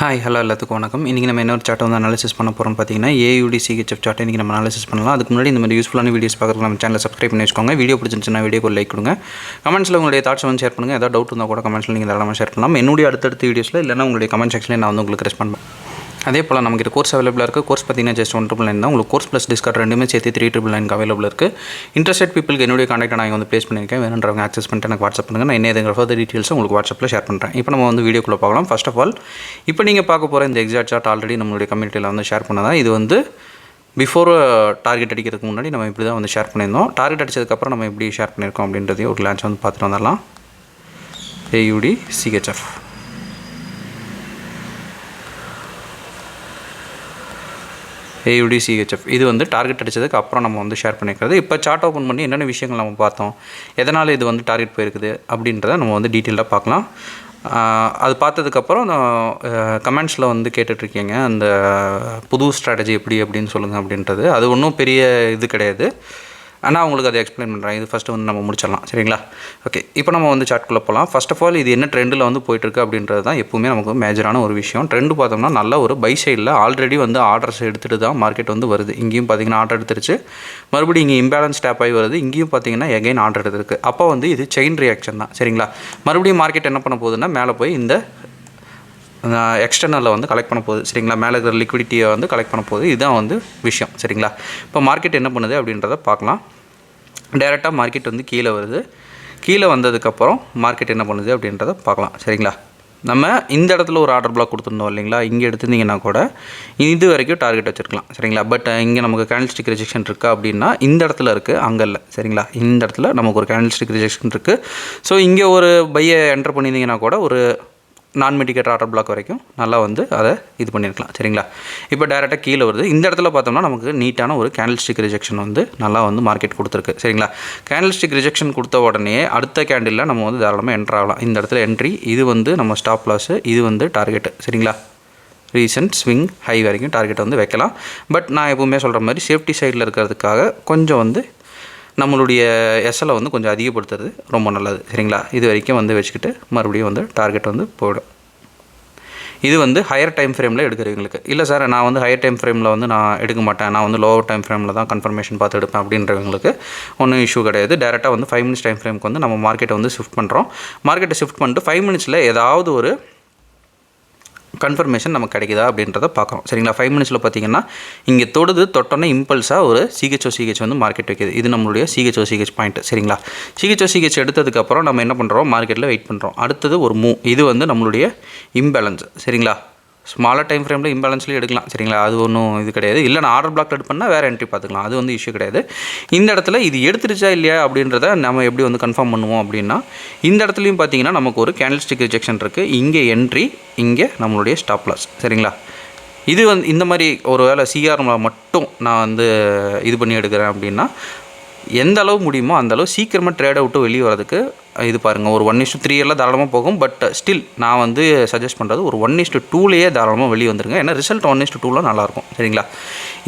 Hi hello எல்லாத்துக்கும் வணக்கம். இன்றைக்கி நம்ம என்ன ஒரு சார்ட்டை வந்து அனாலிசிஸ் பண்ண போகிறோம்னு பார்த்தீங்கன்னா AUD CHF சார்ட்டை இன்றைக்கி நம்ம அனாலிசிஸ் பண்ணலாம். அதுக்கு முன்னாடி இந்த மாதிரி யூஸ்ஃபுல்லான வீடியோஸ் பார்க்குறதுக்கு நம்ம சேனலை சப்ஸ்கிரைப் பண்ணி வச்சுக்கோங்க. வீடியோ பிடிச்சிருந்துச்சுன்னா வீடியோக்கு ஒரு லைக் கொடுங்க. கமெண்ட்ஸில் உங்களுடைய தாட்ஸ் வந்து ஷேர் பண்ணுங்கள். ஏதாவது டவுட் இருந்தால் கூட கமெண்ட்ஸில் நீங்கள் தாராளமாக ஷேர் பண்ணலாம். என்னுடைய அடுத்தடுத்த வீடியோஸில் இல்லைனா உங்களுடைய கமெண்ட் செக்ஷனில் நான் வந்து உங்களுக்கு ரெஸ்பாண்ட் பண்ணுவேன். அதே போல் நம்மகிட்ட கோர்ஸ் அவைலபிளாக இருக்குது. கோர்ஸ் பார்த்தீங்கன்னா ஜஸ்ட் 199 தான். உங்களுக்கு கோர்ஸ் ப்ளஸ் டிஸ்கவுண்ட் ரெண்டுமே சேர்த்து 399 அவைலபிள் இருக்குது. இன்ட்ரெஸ்டட் பீப்புளுக்கு என்னுடைய கான்டாக்ட் நான் வந்து ப்ளேஸ் பண்ணியிருக்கேன். வேணுன்றவங்க ஆக்சஸ் பண்ணிட்டு எனக்கு வாட்ஸ்அப் பண்ணுங்கள். நான் என்ன ஃபர்தர் டீட்டெயில்ஸ் உங்களுக்கு வாட்ஸ்அப்பில் ஷேர் பண்ணுறேன். இப்போ நம்ம வந்து வீடியோக்குள்ளே பார்க்கலாம். ஃபர்ஸ்ட் ஆஃப் ஆல் இப்போ நீங்கள் பார்க்க போகிற இந்த எக்ஸாக்ட் சார்ட் ஆல்ரெடி நம்மளுடைய கம்யூனிட்டியில் வந்து ஷேர் பண்ணதான். இது வந்து பிஃபோர் டார்கெட் அடிக்கிறதுக்கு முன்னாடி நம்ம இப்படி தான் வந்து ஷேர் பண்ணியிருந்தோம். டார்கெட் அடிச்சதுக்கப்புறம் நம்ம எப்படி ஷேர் பண்ணியிருக்கோம் அப்படின்றதையும் ஒரு கிளான்ஸ் வந்து பார்த்துட்டு வந்துடலாம். AUD CHF AUD CHF இது வந்து டார்கெட் அடித்ததுக்கு அப்புறம் நம்ம வந்து ஷேர் பண்ணிக்கிறது. இப்போ சார்ட் ஓப்பன் பண்ணி என்னென்ன விஷயங்கள் நம்ம பார்த்தோம், எதனால் இது வந்து டார்கெட் போயிருக்குது அப்படின்றத நம்ம வந்து டீட்டெயிலாக பார்க்கலாம். அது பார்த்ததுக்கப்புறம் கமெண்ட்ஸில் வந்து கேட்டுட்ருக்கீங்க அந்த புது ஸ்ட்ராட்டஜி எப்படி அப்படின்னு சொல்லுங்கள் அப்படின்றது. அது ஒன்றும் பெரிய இது கிடையாது, ஆனால் உங்களுக்கு அதை எக்ஸ்பிளைன் பண்ணுறேன். இது ஃபஸ்ட்டு வந்து நம்ம முடிச்சிடலாம், சரிங்களா? ஓகே, இப்போ நம்ம வந்து சார்ட்குள்ளே போகலாம். ஃபர்ஸ்ட் ஆஃப் ஆல் இது என்ன ட்ரெண்டில் வந்து போயிட்டுருக்கு அப்படின்றது தான் எப்பவுமே நமக்கு மேஜரான ஒரு விஷயம். ட்ரெண்டு பார்த்தோம்னா நல்ல ஒரு பை சைடில் ஆல்ரெடி வந்து ஆர்டர்ஸ் எடுத்துகிட்டு தான் மார்க்கெட் வந்து வருது. இங்கேயும் பார்த்தீங்கன்னா ஆர்டர் எடுத்துருச்சு, மறுபடியும் இங்கே இம்பேலன்ஸ் டேப் ஆகி வருது. இங்கேயும் பார்த்தீங்கன்னா எகைன் ஆர்டர் எடுத்துருக்கு. அப்போ வந்து இது செயின் ரியாக்ஷன் தான், சரிங்களா? மறுபடியும் மார்க்கெட் என்ன பண்ண போகுதுன்னா மேலே போய் இந்த எக்ஸ்டர்னலில் வந்து கலெக்ட் பண்ண போகுது, சரிங்களா? மேலே இருக்கிற லிக்விடிட்டியை வந்து கலெக்ட் பண்ண போகுது. இதுதான் வந்து விஷயம், சரிங்களா? இப்போ மார்க்கெட் என்ன பண்ணுது அப்படின்றத பார்க்கலாம். டைரெக்டாக மார்க்கெட் வந்து கீழே வருது. கீழே வந்ததுக்கப்புறம் மார்க்கெட் என்ன பண்ணுது அப்படின்றத பார்க்கலாம், சரிங்களா? நம்ம இந்த இடத்துல ஒரு ஆர்டர் பிளாக் கொடுத்துருந்தோம் இல்லைங்களா? இங்கே எடுத்துருந்தீங்கன்னா கூட இது வரைக்கும் டார்கெட் வச்சுருக்கலாம், சரிங்களா? பட் இங்கே நமக்கு கேண்டில்ஸ்டிக் ரிஜெக்ஷன் இருக்கா அப்படின்னா இந்த இடத்துல இருக்குது, அங்கே இல்லை, சரிங்களா? இந்த இடத்துல நமக்கு ஒரு கேண்டில்ஸ்டிக் ரிஜெக்ஷன் இருக்குது. ஸோ இங்கே ஒரு பையை என்டர் பண்ணியிருந்தீங்கன்னா கூட ஒரு நான் மெடிக்கேட்டர் ஆர்டர் பிளாக் வரைக்கும் நல்லா வந்து அதை இது பண்ணியிருக்கலாம், சரிங்களா? இப்போ டேரெக்டாக கீழே வருது. இந்த இடத்துல பார்த்தோம்னா நமக்கு நீட்டான ஒரு கேண்டில்ஸ்டிக் ரிஜெக்ஷன் வந்து நல்லா வந்து மார்க்கெட் கொடுத்துருக்கு, சரிங்களா? கேண்டில்ஸ்டிக் ரிஜெக்ஷன் கொடுத்த உடனே அடுத்த கேண்டிலில் நம்ம வந்து தாராளமாக என்ட்ரு ஆகலாம். இந்த இடத்துல என்ட்ரி, இது வந்து நம்ம ஸ்டாப் லாஸு, இது வந்து டார்கெட்டு, சரிங்களா? ரீசன்ட் ஸ்விங் ஹை வரைக்கும் டார்கெட் வந்து வைக்கலாம். பட் நான் எப்பவுமே சொல்கிற மாதிரி சேஃப்டி சைடில் இருக்கிறதுக்காக கொஞ்சம் வந்து நம்மளுடைய எஸ்எல்லை வந்து கொஞ்சம் அதிகப்படுத்துறது ரொம்ப நல்லது, சரிங்களா? இது வரைக்கும் வந்து வச்சுக்கிட்டு மறுபடியும் வந்து டார்கெட் வந்து போயிடும். இது வந்து ஹையர் டைம் ஃப்ரேமில் எடுக்கிறவங்களுக்கு. இல்லை சார் நான் வந்து ஹையர் டைம் ஃப்ரேமில் வந்து நான் எடுக்க மாட்டேன், நான் வந்து லோவர் டைம் ஃப்ரேமில் தான் கன்ஃபர்மேஷன் பார்த்து எடுப்பேன் அப்படின்றவங்களுக்கு ஒன்றும் இஷ்யூ கிடையாது. டேரெக்டாக வந்து 5 மினிட்ஸ் டைம் ஃப்ரேமுக்கு வந்து நம்ம மார்க்கெட்டை வந்து ஷிஃப்ட் பண்ணுறோம். மார்க்கெட்டை ஷிஃப்ட் பண்ணிட்டு 5 மினிட்ஸில் ஏதாவது ஒரு கன்ஃபர்மேஷன் நமக்கு கிடைக்குதா அப்படின்றத பார்க்குறோம், சரிங்களா? 5 மினிட்ஸில் பார்த்தீங்கன்னா இங்கே தொட்டோன்னே இம்பல்ஸாக ஒரு CH வந்து மார்க்கெட் வைக்கிது. இது நம்மளுடைய CH பாயிண்ட், சரிங்களா? CH எடுத்ததுக்கப்புறம் நம்ம என்ன பண்ணுறோம், மார்க்கெட்டில் வெயிட் பண்ணுறோம். அடுத்தது ஒரு மூவ், இது வந்து நம்மளுடைய இம்பேலன்ஸ், சரிங்களா? ஸ்மாலர் டைம் ஃப்ரேமில் இம்பேலன்ஸ்லேயே எடுக்கலாம், சரிங்களா? அது ஒன்றும் இது கிடையாது. இல்லை நான் ஆர்டர் பிளாக் எட் பண்ணால் வேறு என்ட்ரி பார்த்துக்கலாம், அது வந்து இஷ்யூ கிடையாது. இந்த இடத்துல இது எடுத்துருச்சா இல்லையா அப்படின்றத நம்ம எப்படி வந்து கன்ஃபார்ம் பண்ணுவோம் அப்படின்னா இந்த இடத்துலையும் பார்த்தீங்கன்னா நமக்கு ஒரு கேண்டில்ஸ்டிக் ரிஜெக்ஷன் இருக்குது. இங்கே என்ட்ரி, இங்கே நம்மளுடைய ஸ்டாப் லாஸ், சரிங்களா? இது வந்து இந்த மாதிரி ஒரு வேளை சிஆர்மில் மட்டும் நான் வந்து இது பண்ணி எடுக்கிறேன் அப்படின்னா எந்த அளவு முடியுமோ அந்த அளவு சீக்கிரமாக ட்ரேடை விட்டு வெளியே வரதுக்கு இது பாருங்கள். ஒரு 1:3 எல்லாம் தாராளமாக போகும். பட் ஸ்டில் நான் வந்து சஜஸ்ட் பண்ணுறது ஒரு 1:2லேயே தாராளமாக வெளியே வந்துருங்க. ஏன்னா ரிசல்ட் 1:2ல நல்லாயிருக்கும், சரிங்களா?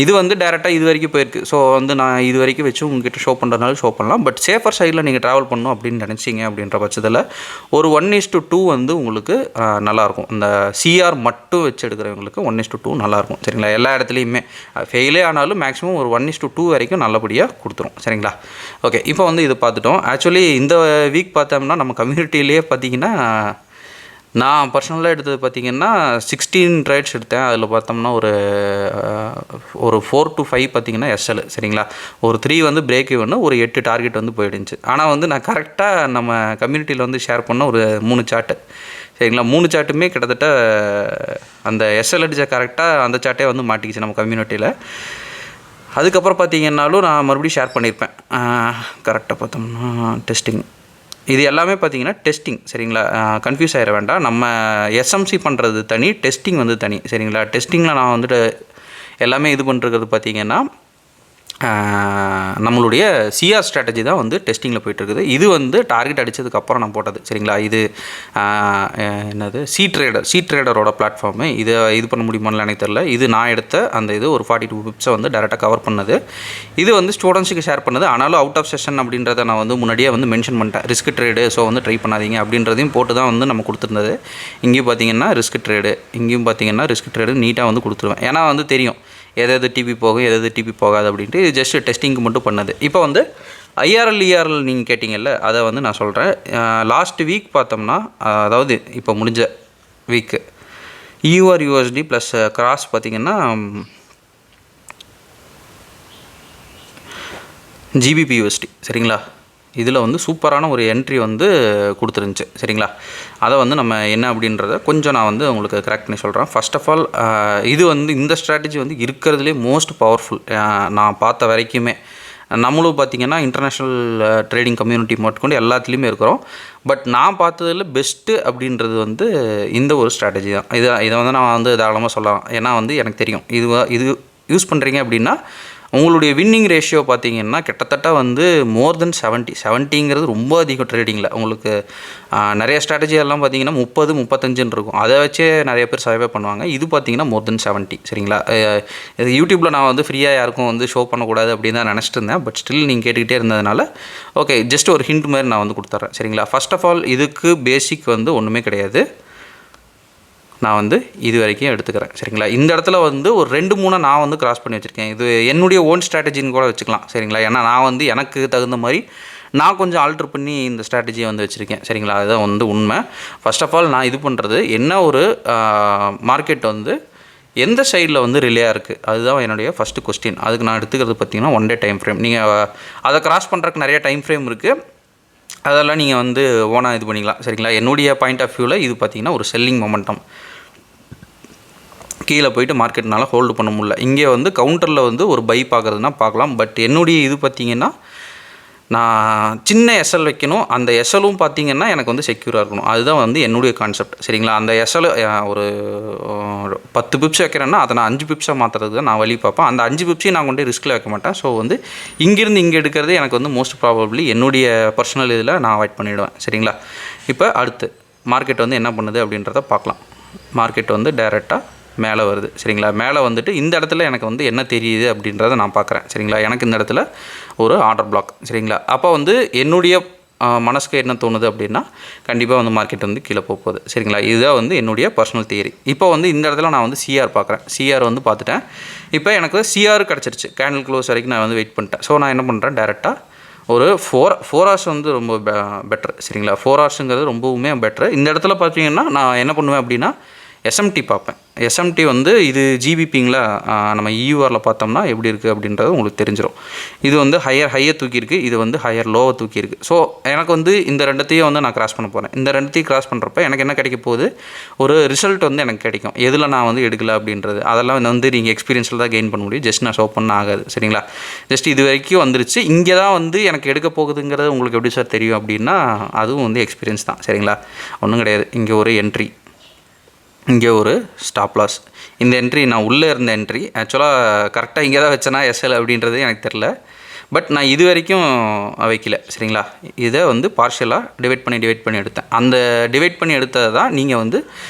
இது வந்து டேரெக்டாக இது வரைக்கும் போயிருக்கு. ஸோ வந்து நான் இது வரைக்கும் வச்சு உங்ககிட்ட ஷோ பண்ணுறதுனால ஷோ பண்ணலாம். பட் சேஃபர் சைடில் நீங்கள் ட்ராவல் பண்ணணும் அப்படின்னு நினச்சிங்க அப்படின்ற பட்சத்தில் ஒரு 1:2 வந்து உங்களுக்கு நல்லாயிருக்கும். இந்த சிஆர் மட்டும் வச்சு எடுக்கிறவங்களுக்கு 1:2 நல்லாயிருக்கும், சரிங்களா? எல்லா இடத்துலையுமே ஃபெயிலே ஆனாலும் மேக்ஸிமம் ஒரு 1:2 வரைக்கும் நல்லபடியாக கொடுத்துரும், சரிங்களா? ஓகே, இப்போ வந்து இது பார்த்துட்டோம். ஆக்சுவலி இந்த வீக் பார்த்தோம்னா நம்ம கம்யூனிட்டிலேயே பார்த்தீங்கன்னா நான் பர்சனலாக எடுத்தது பார்த்திங்கன்னா 16 ட்ரேட்ஸ் எடுத்தேன். அதில் பார்த்தோம்னா ஒரு 4 to 5 பார்த்திங்கன்னா எஸ்எல், சரிங்களா? ஒரு 3 வந்து பிரேக் ஈவன், ஒரு 8 டார்கெட் வந்து போயிடுச்சு. ஆனால் வந்து நான் கரெக்டாக நம்ம கம்யூனிட்டியில் வந்து ஷேர் பண்ண ஒரு 3 சார்ட்டு, சரிங்களா? 3 சார்ட்டுமே கிட்டத்தட்ட அந்த எஸ்எல் அடித்த கரெக்டாக அந்த சார்ட்டே வந்து மாட்டிக்கிச்சு நம்ம கம்யூனிட்டியில். அதுக்கப்புறம் பார்த்திங்கன்னாலும் நான் மறுபடியும் ஷேர் பண்ணியிருப்பேன். கரெக்டாக பார்த்தோம்னா டெஸ்டிங், இது எல்லாமே பார்த்தீங்கன்னா டெஸ்டிங், சரிங்களா? கன்ஃபியூஸ் ஆகிட வேண்டாம். நம்ம எஸ்எம்சி பண்ணுறது தனி, டெஸ்டிங் வந்து தனி, சரிங்களா? டெஸ்டிங்கில் நான் வந்துட்டு எல்லாமே இது பண்ணுறது பார்த்திங்கன்னா நம்மளுடைய சிஆர் ஸ்ட்ராட்டஜி தான் வந்து டெஸ்டிங்கில் போயிட்டுருக்குது. இது வந்து டார்கெட் அடித்ததுக்கப்புறம் நான் போட்டது சரிங்களா. இது என்னது சி ட்ரேடரோட பிளாட்ஃபார்மு. இது பண்ண முடியுமான்னு எனக்கு தெரியல. இது நான் எடுத்த அந்த இது ஒரு 42 பிப்ஸை வந்து டேரெக்டாக கவர் பண்ணது. இது வந்து ஸ்டூடெண்ட்ஸுக்கு ஷேர் பண்ணது. ஆனாலும் அவுட் ஆஃப் செஷன் அப்படின்றத நான் வந்து முன்னாடியே வந்து மென்ஷன் பண்ணிட்டேன். ரிஸ்க் ட்ரேடு, ஸோ வந்து ட்ரை பண்ணாதீங்க அப்படின்றதையும் போட்டு தான் வந்து நம்ம கொடுத்துருந்தது. இங்கேயும் பார்த்தீங்கன்னா ரிஸ்க் ட்ரேடு, இங்கேயும் பார்த்தீங்கன்னா ரிஸ்க் ட்ரேடு நீட்டாக வந்து கொடுத்துருவேன். ஏன்னா வந்து தெரியும் எதாவது டிபி போகும் எதாவது டிபி போகாது அப்படின்ட்டு. இது ஜஸ்ட் டெஸ்டிங்க்கு மட்டும் பண்ணது. இப்போ வந்து IRL நீங்கள் கேட்டிங்கல்ல, அதை வந்து நான் சொல்கிறேன். லாஸ்ட் வீக் பார்த்தோம்னா, அதாவது இப்போ முடிஞ்ச வீக்கு EUR/USD ப்ளஸ் கிராஸ் பார்த்திங்கன்னா GBP/USD சரிங்களா. இதில் வந்து சூப்பரான ஒரு என்ட்ரி வந்து கொடுத்துருந்துச்சு சரிங்களா. அதை வந்து நம்ம என்ன அப்படின்றத கொஞ்சம் நான் வந்து உங்களுக்கு கரெக்ட் பண்ணி சொல்கிறேன். ஃபர்ஸ்ட் ஆஃப் ஆல் இது வந்து இந்த ஸ்ட்ராட்டஜி வந்து இருக்கிறதுலே மோஸ்ட் பவர்ஃபுல் நான் பார்த்த வரைக்குமே. நம்மளும் பார்த்திங்கன்னா இன்டர்நேஷ்னல் ட்ரேடிங் கம்யூனிட்டி மட்டும் எல்லாத்துலேயுமே இருக்கிறோம். பட் நான் பார்த்ததில் பெஸ்ட்டு அப்படின்றது வந்து இந்த ஒரு ஸ்ட்ராட்டஜி தான். இதை வந்து நான் வந்து தாராளமாக சொல்லலாம். ஏன்னா வந்து எனக்கு தெரியும் இது யூஸ் பண்ணுறீங்க அப்படின்னா உங்களுடைய வின்னிங் ரேஷியோ பார்த்திங்கன்னா கிட்டத்தட்ட வந்து மோர் தென் 70ங்கிறது ரொம்ப அதிகம் ட்ரேடிங்கில். உங்களுக்கு நிறைய ஸ்ட்ராட்டஜி எல்லாம் பார்த்திங்கன்னா 30-35 இருக்கும். அதை வச்சே நிறைய பேர் சர்வே பண்ணுவாங்க. இது பார்த்திங்கன்னா மோர் தென் 70 சரிங்களா. இது யூடியூப்பில் நான் வந்து ஃப்ரீயாக யாருக்கும் வந்து ஷோ பண்ணக்கூடாது அப்படின்னு தான் நினச்சிட்டு இருந்தேன். பட் ஸ்டில் நீங்கள் கேட்டுக்கிட்டே இருந்ததுனால ஓகே ஜஸ்ட் ஒரு ஹிண்ட் மாதிரி நான் வந்து கொடுத்துட்றேன் சரிங்களா. ஃபர்ஸ்ட் ஆஃப் ஆல் இதுக்கு பேசிக் வந்து ஒன்றுமே கிடையாது. நான் வந்து இது வரைக்கும் எடுத்துக்கிறேன் சரிங்களா. இந்த இடத்துல வந்து ஒரு 2-3 நான் வந்து கிராஸ் பண்ணி வச்சுருக்கேன். இது என்னுடைய ஓன் ஸ்ட்ராட்டஜின்னு கூட வச்சுக்கலாம் சரிங்களா. ஏன்னா நான் வந்து எனக்கு தகுந்த மாதிரி நான் கொஞ்சம் ஆல்ட்ரு பண்ணி இந்த ஸ்ட்ராட்டஜியை வந்து வச்சுருக்கேன் சரிங்களா. அதுதான் வந்து உண்மை. ஃபர்ஸ்ட் ஆஃப் ஆல் நான் இது பண்ணுறது என்ன, ஒரு மார்க்கெட் வந்து எந்த சைடில் வந்து ரிலேயாக இருக்குது அதுதான் என்னுடைய ஃபஸ்ட்டு கொஸ்டின். அதுக்கு நான் எடுத்துக்கிறது பார்த்திங்கன்னா 1 டே டைம் ஃப்ரேம். நீங்கள் அதை கிராஸ் பண்ணுறதுக்கு நிறைய டைம் ஃப்ரேம் இருக்குது. அதெல்லாம் நீங்கள் வந்து ஓனாக இது பண்ணிக்கலாம் சரிங்களா. என்னுடைய பாயிண்ட் ஆஃப் வியூவில் இது பார்த்திங்கன்னா ஒரு செல்லிங் மொமெண்டம். கீழே போயிட்டு மார்க்கெட்னால ஹோல்டு பண்ண முடியல. இங்கே வந்து கவுண்டரில் வந்து ஒரு பை பார்க்குறதுனா பார்க்கலாம். பட் என்னுடைய இது பார்த்திங்கன்னா நான் சின்ன எஸ்எல் வைக்கணும். அந்த எஸ்எலும் பார்த்திங்கன்னா எனக்கு வந்து செக்யூராக இருக்கணும். அதுதான் வந்து என்னுடைய கான்செப்ட் சரிங்களா. அந்த எஸ்எல் ஒரு 10 பிப்ஸ் வைக்கிறேன்னா அதை நான் 5 பிப்ஸாக மாற்றுறதுக்கு தான் நான் வழி பார்ப்பேன். அந்த 5 பிப்ஸையும் நான் கொண்டு ரிஸ்கில் வைக்க மாட்டேன். ஸோ வந்து இங்கேருந்து இங்கே எடுக்கிறது எனக்கு வந்து மோஸ்ட் ப்ராபப்ளி என்னுடைய பர்சனல் இதில் நான் அவாய்ட் பண்ணிவிடுவேன் சரிங்களா. இப்போ அடுத்து மார்க்கெட் வந்து என்ன பண்ணுது அப்படின்றத பார்க்கலாம். மார்க்கெட் வந்து டைரெக்டாக மேலே வருது சரிங்களா. மேலே வந்துட்டு இந்த இடத்துல எனக்கு வந்து என்ன தெரியுது அப்படின்றத நான் பார்க்குறேன் சரிங்களா. எனக்கு இந்த இடத்துல ஒரு ஆர்டர் பிளாக் சரிங்களா. அப்போ வந்து என்னுடைய மனசுக்கு என்ன தோணுது அப்படின்னா கண்டிப்பாக வந்து மார்க்கெட் வந்து கீழே போகுது சரிங்களா. இதுதான் வந்து என்னுடைய பர்சனல் தியரி. இப்போ வந்து இந்த இடத்துல நான் வந்து சிஆர் பார்க்குறேன். சிஆர் வந்து பார்த்துட்டேன். இப்போ எனக்கு சிஆர் கிடச்சிருச்சு. கேண்டில் க்ளோஸ் வரைக்கும் நான் வந்து வெயிட் பண்ணிட்டேன். ஸோ நான் என்ன பண்ணுறேன், டேரெக்டாக ஒரு 4 ஹவர்ஸ் வந்து ரொம்ப பெட்ரு சரிங்களா. 4 ஹவர்ஸுங்கிறது ரொம்பவுமே பெட்ரு. இந்த இடத்துல பார்த்தீங்கன்னா நான் என்ன பண்ணுவேன் அப்படின்னா SMT பார்ப்பேன். SMT வந்து இது ஜிபிபிங்களா, நம்ம EURல பார்த்தோம்னா எப்படி இருக்குது அப்படின்றது உங்களுக்கு தெரிஞ்சிடும். இது வந்து ஹையை தூக்கியிருக்கு, இது வந்து ஹையர் லோவை தூக்கியிருக்கு. ஸோ எனக்கு வந்து இந்த ரெண்டத்தையும் வந்து நான் கிராஸ் பண்ண போகிறேன். இந்த ரெண்டத்தையும் கிராஸ் பண்ணுறப்ப எனக்கு என்ன கிடைக்க போகுது, ஒரு ரிசல்ட் வந்து எனக்கு கிடைக்கும். எதில் நான் வந்து எடுக்கலை அப்படின்றது அதெல்லாம் வந்து நீங்கள் எக்ஸ்பீரியன்ஸில் தான் கெயின் பண்ண முடியும். ஜஸ்ட் நான் ஷோ பண்ண ஆகாது சரிங்களா. ஜஸ்ட் இது வரைக்கும் வந்துருச்சு. இங்கே தான் வந்து எனக்கு எடுக்க போகுதுங்கிறது உங்களுக்கு எப்படி சார் தெரியும் அப்படின்னா அதுவும் வந்து எக்ஸ்பீரியன்ஸ் தான் சரிங்களா. ஒன்றும் கிடையாது. இங்கே ஒரு என்ட்ரி, இங்கே ஒரு ஸ்டாப் லாஸ். இந்த என்ட்ரி நான் உள்ளே இருந்த என்ட்ரி ஆக்சுவலாக கரெக்டாக இங்கே தான் வச்சேனா எஸ்எல் அப்படின்றது எனக்கு தெரில. பட் நான் இது வரைக்கும் வைக்கல சரிங்களா. இதை வந்து பார்ஷியலாக டிவைட் பண்ணி எடுத்தேன். அந்த டிவைட் பண்ணி எடுத்ததை தான் நீங்கள் வந்து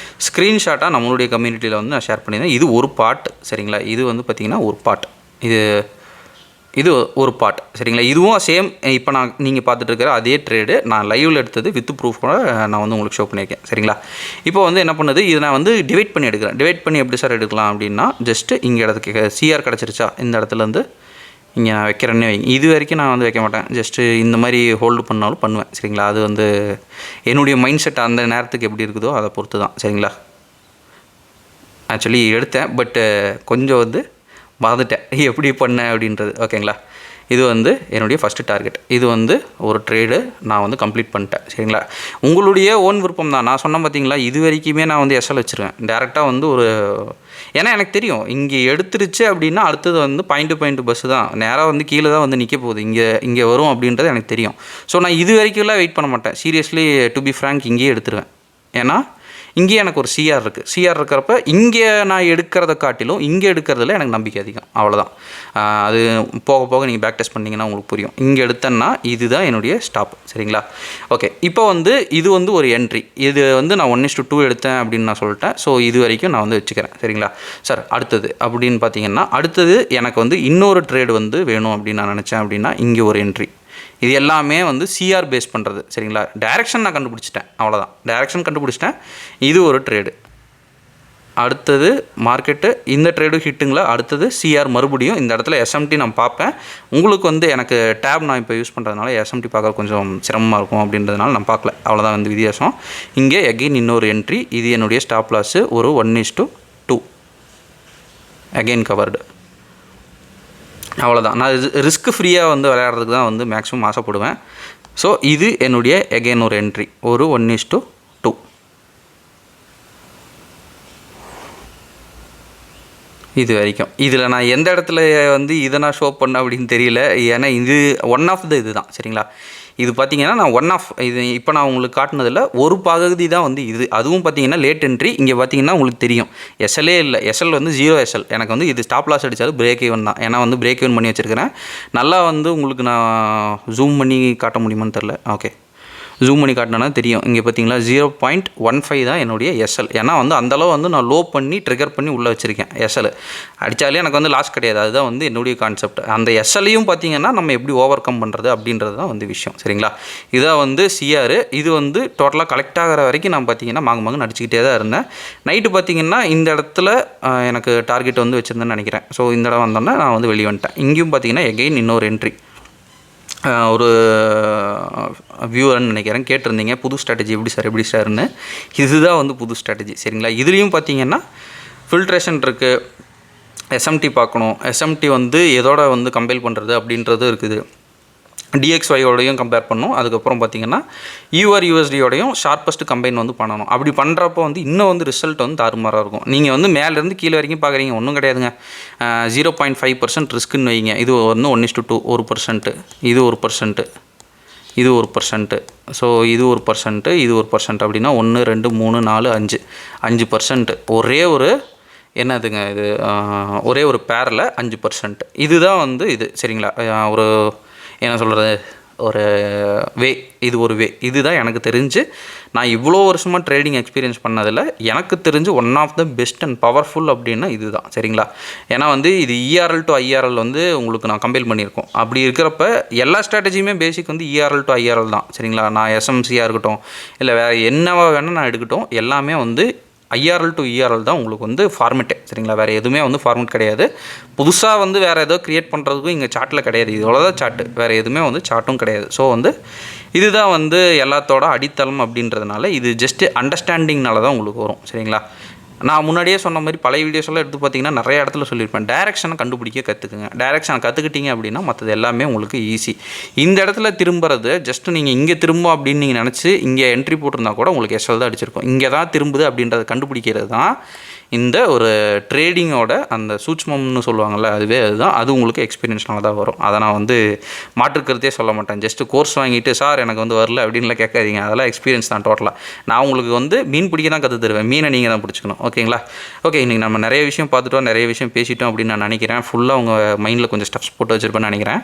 ஸ்க்ரீன்ஷாட்டாக நம்மளுடைய கம்யூனிட்டியில் வந்து நான் ஷேர் பண்ணியிருந்தேன். இது ஒரு பார்ட் சரிங்களா. இது வந்து பார்த்திங்கன்னா ஒரு பார்ட், இது ஒரு பார்ட் சரிங்களா. இதுவும் சேம் இப்போ நீங்கள் பார்த்துட்டு இருக்கிற அதே ட்ரேடு நான் லைவில் எடுத்தது வித் ப்ரூஃப் கூட நான் வந்து உங்களுக்கு ஷோ பண்ணியிருக்கேன் சரிங்களா. இப்போ வந்து என்ன பண்ணுது, இது நான் வந்து டிவைட் பண்ணி எடுக்கிறேன். டிவைட் பண்ணி எப்படி சார் எடுக்கலாம் அப்படின்னா ஜஸ்ட்டு இங்கே இடத்துக்கு சிஆர் கிடச்சிருச்சா இந்த இடத்துலேருந்து இங்கே நான் வைக்கிறேன்னே வைங்க. இது வரைக்கும் நான் வந்து வைக்க மாட்டேன். ஜஸ்ட்டு இந்த மாதிரி ஹோல்டு பண்ணாலும் பண்ணுவேன் சரிங்களா. அது வந்து என்னுடைய மைண்ட் செட் அந்த நேரத்துக்கு எப்படி இருக்குதோ அதை பொறுத்து தான் சரிங்களா. ஆக்சுவலி எடுத்தேன் பட்டு கொஞ்சம் வந்து மறந்துட்டேன் எப்படி பண்ணேன் அப்படின்றது ஓகேங்களா. இது வந்து என்னுடைய ஃபஸ்ட்டு டார்கெட். இது வந்து ஒரு ட்ரேடு நான் வந்து கம்ப்ளீட் பண்ணிட்டேன் சரிங்களா. உங்களுடைய ஓன் விருப்பம் தான். நான் சொன்னேன் பார்த்தீங்களா, இது வரைக்குமே நான் வந்து எஸ்எல் வச்சுருவேன் டேரெக்டாக வந்து ஒரு, ஏன்னா எனக்கு தெரியும் இங்கே எடுத்துருச்சு அப்படின்னா அடுத்தது வந்து பாயிண்ட் பஸ்ஸு தான் நேராக வந்து கீழே தான் வந்து நிற்க போகுது, இங்கே வரும் அப்படின்றது எனக்கு தெரியும். ஸோ நான் இது வரைக்கும்லாம் வெயிட் பண்ண மாட்டேன். சீரியஸ்லி டு பி ஃப்ராங்க் இங்கேயே எடுத்துருவேன். ஏன்னா இங்கேயே எனக்கு ஒரு சிஆர் இருக்குது. சிஆர் இருக்கிறப்ப இங்கே நான் எடுக்கிறத காட்டிலும் இங்கே எடுக்கிறதுல எனக்கு நம்பிக்கை அதிகம். அவ்வளோதான். அது போக போக நீங்கள் பேக் டெஸ்ட் பண்ணிங்கன்னா உங்களுக்கு புரியும். இங்கே எடுத்தேன்னா இதுதான் என்னுடைய ஸ்டாப். சரிங்களா? ஓகே, இப்போ வந்து இது வந்து ஒரு என்ட்ரி. இது வந்து நான் 1:2 எடுத்தேன் அப்படின்னு நான் சொல்லிட்டேன். ஸோ இது வரைக்கும் நான் வந்து வச்சுக்கிறேன். சரிங்களா சார்? அடுத்தது அப்படின்னு பார்த்தீங்கன்னா, அடுத்தது எனக்கு வந்து இன்னொரு ட்ரேடு வந்து வேணும் அப்படின்னு நான் நினச்சேன் அப்படின்னா, இங்கே ஒரு என்ட்ரி. இது எல்லாமே வந்து சிஆர் பேஸ் பண்ணுறது. சரிங்களா? டைரெக்ஷன் நான் கண்டுபிடிச்சிட்டேன். அவ்வளோதான். டைரெக்ஷன் கண்டுபிடிச்சிட்டேன். இது ஒரு ட்ரேடு. அடுத்தது மார்க்கெட்டு இந்த ட்ரேடு ஹிட்டுங்களா? அடுத்தது சிஆர் மறுபடியும் இந்த இடத்துல எஸ்எம்டி நான் பார்ப்பேன். உங்களுக்கு வந்து எனக்கு டேப் நான் இப்போ யூஸ் பண்ணுறதுனால எஸ்எம்டி பார்க்க கொஞ்சம் சிரமமாக இருக்கும் அப்படின்றதுனால நான் பார்க்கல. அவ்வளோதான் வந்து வித்தியாசம். இங்கே எகெயின் இன்னொரு என்ட்ரி. இது என்னுடைய ஸ்டாப் லாஸு ஒரு 1:2 அகெயின் கவர்டு. அவ்வளோதான். நான் ரிஸ்க் ஃப்ரீயாக வந்து விளையாடுறதுக்கு தான் வந்து மேக்ஸிமம் ஆசைப்படுவேன். ஸோ இது என்னுடைய எகெயின் ஒரு என்ட்ரி ஒரு 1:2. இது வரைக்கும் இதில் நான் எந்த இடத்துல வந்து இதை நான் ஷோ பண்ணேன் அப்படின்னு தெரியல. ஏன்னா இது ஒன் ஆஃப் த இது தான். சரிங்களா? இது பார்த்தீங்கன்னா நான் ஒன் ஆஃப் இது இப்போ நான் உங்களுக்கு காட்டினதில் ஒரு பகுதி தான் வந்து இது. அதுவும் பார்த்தீங்கன்னா லேட் என்ட்ரி. இங்கே பார்த்தீங்கன்னா உங்களுக்கு தெரியும் எஸ்எல்லே இல்லை. எஸ்எல் வந்து 0 எஸ்எல். எனக்கு வந்து இது ஸ்டாப் லாஸ் அடித்தாலும் பிரேக் ஈவன் தான். ஏன்னா வந்து பிரேக் ஈவன் பண்ணி வச்சுருக்கிறேன். நல்லா வந்து உங்களுக்கு நான் ஜூம் பண்ணி காட்ட முடியுமான்னு தெரில. ஓகே, ஜூம் பண்ணி காட்டினா தெரியும். இங்கே பார்த்தீங்களா 0.15 தான் என்னுடைய எஸ்எல். ஏன்னா வந்து அந்தளவு வந்து நான் லோ பண்ணி ட்ரிகர் பண்ணி உள்ளே வச்சுருக்கேன். எஸ்எல் அடித்தாலே எனக்கு வந்து லாஸ் கிடையாது. அதுதான் வந்து என்னுடைய கான்செப்ட். அந்த எஸ்எல்லையும் பார்த்தீங்கன்னா நம்ம எப்படி ஓவர் கம் பண்ணுறது அப்படின்றது தான் வந்து விஷயம். சரிங்களா? இதான் வந்து சிஆர். இது வந்து டோட்டலாக கலெக்ட் ஆகிற வரைக்கும் நான் பார்த்தீங்கன்னா மாங்கு அடிச்சுக்கிட்டே தான் இருந்தேன். நைட்டு பார்த்தீங்கன்னா இந்த இடத்துல எனக்கு டார்கெட் வந்து வச்சுருந்தேன்னு நினைக்கிறேன். ஸோ இந்த இடம் வந்தோன்னே நான் வந்து வெளியே வந்துட்டேன். இங்கேயும் பார்த்தீங்கன்னா எகெயின் இன்னொரு என்ட்ரி. ஒரு வியூவர்னு நினைக்கிறேன் கேட்டிருந்தீங்க புது ஸ்ட்ராட்டஜி எப்படி சார்னு. இதுதான் வந்து புது ஸ்ட்ராட்டஜி. சரிங்களா? இதுலேயும் பார்த்தீங்கன்னா ஃபில்ட்ரேஷன் இருக்குது. எஸ்எம்டி பார்க்கணும். எஸ்எம்டி வந்து எதோட வந்து கம்பைல் பண்ணுறது அப்படின்றது இருக்குது. டிஎக்ஸ்ஒயோடையும் கம்பேர் பண்ணணும். அதுக்கப்புறம் பார்த்தீங்கன்னா யூஆர்யூஎஸ்டியோடையும் ஷார்ப்பஸ்ட் கம்பைன் வந்து பண்ணணும். அப்படி பண்ணுறப்போ வந்து இன்னும் வந்து ரிசல்ட் வந்து தாறுமாறாக இருக்கும். நீங்கள் வந்து மேலேருந்து கீழே வரைக்கும் பார்க்குறீங்க, ஒன்றும் கிடையாதுங்க. 0.5% ரிஸ்க்குன்னு வைங்க. இது வந்து 1:2 1%. இது 1%. இது 1%. ஸோ இது 1%. இது 1% அப்படின்னா 1 2 3 4 5 5%. ஒரே ஒரு என்னதுங்க இது ஒரே ஒரு பேரில் 5%. இதுதான் வந்து இது. சரிங்களா? ஒரு என்ன சொல்கிறது ஒரு வே. இது ஒரு வே. இதுதான் எனக்கு தெரிஞ்சு நான் இவ்வளோ வருஷமாக ட்ரேடிங் எக்ஸ்பீரியன்ஸ் பண்ணதில் எனக்கு தெரிஞ்சு one of the best and powerful அப்படின்னா இது தான். சரிங்களா? ஏன்னா வந்து இது இஆர்எல் டு ஐஆர்எல் வந்து உங்களுக்கு நான் கம்பைல் பண்ணியிருக்கோம். அப்படி இருக்கிறப்ப எல்லா ஸ்ட்ராட்டஜியுமே பேசிக் வந்து இஆர்எல் டு ஐஆர்எல் தான். சரிங்களா? நான் எஸ்எம்சியாக இருக்கட்டும் இல்லை வேறு என்னவா வேணால் நான் எடுக்கட்டும், எல்லாமே வந்து ஐஆர்எல் டு இஆர்எல் தான் உங்களுக்கு வந்து ஃபார்மெட்டே. சரிங்களா? வேறு எதுவுமே வந்து ஃபார்மெட் கிடையாது. புதுசாக வந்து வேறு ஏதோ க்ரியேட் பண்ணுறதுக்கும் இங்கே சார்ட்டில் கிடையாது. இதோட தான் சார்ட்டு, வேறு எதுவுமே வந்து சார்ட்டும் கிடையாது. ஸோ வந்து இதுதான் வந்து எல்லாத்தோட அடித்தளம் அப்படின்றதுனால இது ஜஸ்ட்டு அண்டர்ஸ்டாண்டிங்னால தான் உங்களுக்கு வரும். சரிங்களா? நான் முன்னாடியே சொன்ன மாதிரி பழைய வீடியோஸெல்லாம் எடுத்து பார்த்தீங்கன்னா நிறைய இடத்துல சொல்லியிருப்பேன். டைரெக்ஷனை கண்டுபிடிக்க கற்றுக்குங்க. டைரெக்ஷனை கற்றுக்கிட்டீங்க அப்படின்னா மற்றது எல்லாமே உங்களுக்கு ஈஸி. இந்த இடத்துல திரும்புறது ஜஸ்ட்டு நீங்கள் இங்கே திரும்ப அப்படின்னு நீங்கள் நினச்சி இங்கே என்ட்ரி போட்டிருந்தா கூட உங்களுக்கு எஸ்எல் தான் அடிச்சிருக்கும். இங்கே தான் திரும்புது அப்படின்றத கண்டுபிடிக்கிறது தான் இந்த ஒரு ட்ரேடிங்கோட அந்த சூட்ச்மம்னு சொல்லுவாங்கள்ல, அதுதான். அது உங்களுக்கு எக்ஸ்பீரியன்ஸ்னால தான் வரும். அதை நான் வந்து மாற்றுக்கிறதே சொல்ல மாட்டேன். ஜஸ்ட்டு கோர்ஸ் வாங்கிட்டு சார் எனக்கு வந்து வரல அப்படின்லாம் கேட்காதீங்க. அதெல்லாம் எக்ஸ்பீரியன்ஸ் தான் டோட்டலாக. நான் உங்களுக்கு வந்து மீன் பிடிக்க தான் கற்று தருவேன். மீனை நீங்கள் தான் பிடிச்சிக்கணும். ஓகேங்களா? ஓகே, இன்றைக்கி நம்ம நிறைய விஷயம் பார்த்துட்டோம், நிறைய விஷயம் பேசிட்டோம் அப்படின்னு நான் நினைக்கிறேன். ஃபுல்லாக உங்கள் மைண்டில் கொஞ்சம் ஸ்டெப்ஸ் போட்டு வச்சுருப்பேன்னு நினைக்கிறேன்.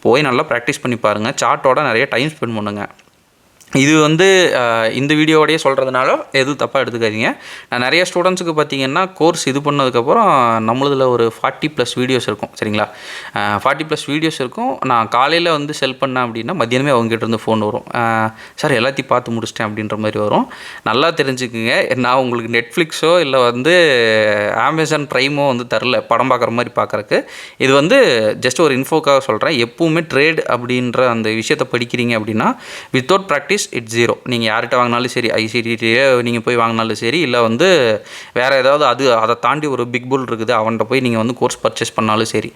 போய் நல்லா ப்ராக்டிஸ் பண்ணி பாருங்கள். சார்ட்டோட நிறைய டைம் ஸ்பெண்ட் பண்ணுங்கள். இது வந்து இந்த வீடியோவோடையே சொல்கிறதுனால எதுவும் தப்பாக எடுத்துக்காதீங்க. நான் நிறைய ஸ்டூடெண்ட்ஸுக்கு பார்த்தீங்கன்னா கோர்ஸ் இது பண்ணதுக்கப்புறம் நம்மளதில் ஒரு 40+ வீடியோஸ் இருக்கும். சரிங்களா? 40+ வீடியோஸ் இருக்கும். நான் காலையில் வந்து செல் பண்ணேன் அப்படின்னா மத்தியானமே அவங்ககிட்ட ஃபோன் வரும். சார் எல்லாத்தையும் பார்த்து முடிச்சிட்டேன் அப்படின்ற மாதிரி வரும். நல்லா தெரிஞ்சுக்குங்க, நான் உங்களுக்கு நெட்ஃப்ளிக்ஸோ இல்லை வந்து அமேசான் ப்ரைமோ வந்து தரல படம் பார்க்குற மாதிரி பார்க்குறக்கு. இது வந்து ஜஸ்ட் ஒரு இன்ஃபோக்காக சொல்கிறேன். எப்பவுமே ட்ரேட் அப்படின்ற அந்த விஷயத்தை படிக்கிறீங்க அப்படின்னா வித்தவுட் ப்ராக்டிஸ் இட்ஸ் 0. நீங்கள் யார்கிட்ட வாங்கினாலும் சரி, ஐசிடிடியே நீங்கள் போய் வாங்கினாலும் சரி, இல்லை வந்து வேறு ஏதாவது அதை தாண்டி ஒரு பிக் புல் இருக்குது அவன்கிட்ட போய் நீங்கள் வந்து கோர்ஸ் பர்ச்சேஸ் பண்ணாலும் சரி,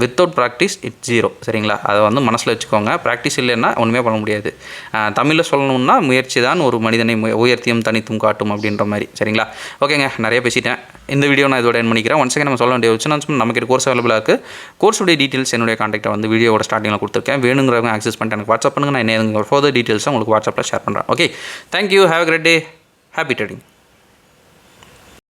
வித்தவுட் ப்ராக்டிஸ் இட்ஸ் 0. சரிங்களா? அதை வந்து மனசில் வச்சுக்கோங்க. ப்ராக்டிஸ் இல்லைன்னா ஒன்றுமே பண்ண முடியாது. தமிழில் சொல்லணும்னா முயற்சி தான் ஒரு மனிதனை உயர்த்தியும் தனித்தும் காட்டும் அப்படின்ற மாதிரி. சரிங்களா? ஓகேங்க, நிறைய பேசிட்டேன். இந்த வீடியோ நான் இதோட என் பண்ணிக்கிறேன். ஒன்ஸ் அகேன் நம்ம சொல்ல வேண்டிய வச்சு நமக்கு கோர்ஸ் அவைலபிளாக இருக்குது. கோர்ஸுடைய டீட்டெயில்ஸ் என்னுடைய கான்டாக்டை வந்து வீடியோட ஸ்டார்டிங்கில் கொடுத்துருக்கேன். வேணுங்கிறவங்க ஆக்சஸ் பண்ணிட்டு எனக்கு வாட்ஸ்அப் பண்ணுங்கள். நான் என்ன ஃபர்தர் டீட்டெயில்ஸை உங்களுக்கு வாட்ஸ்அப்பில் ஷேர் பண்ணுறேன். Okay, thank you. Have a great day. Happy trading.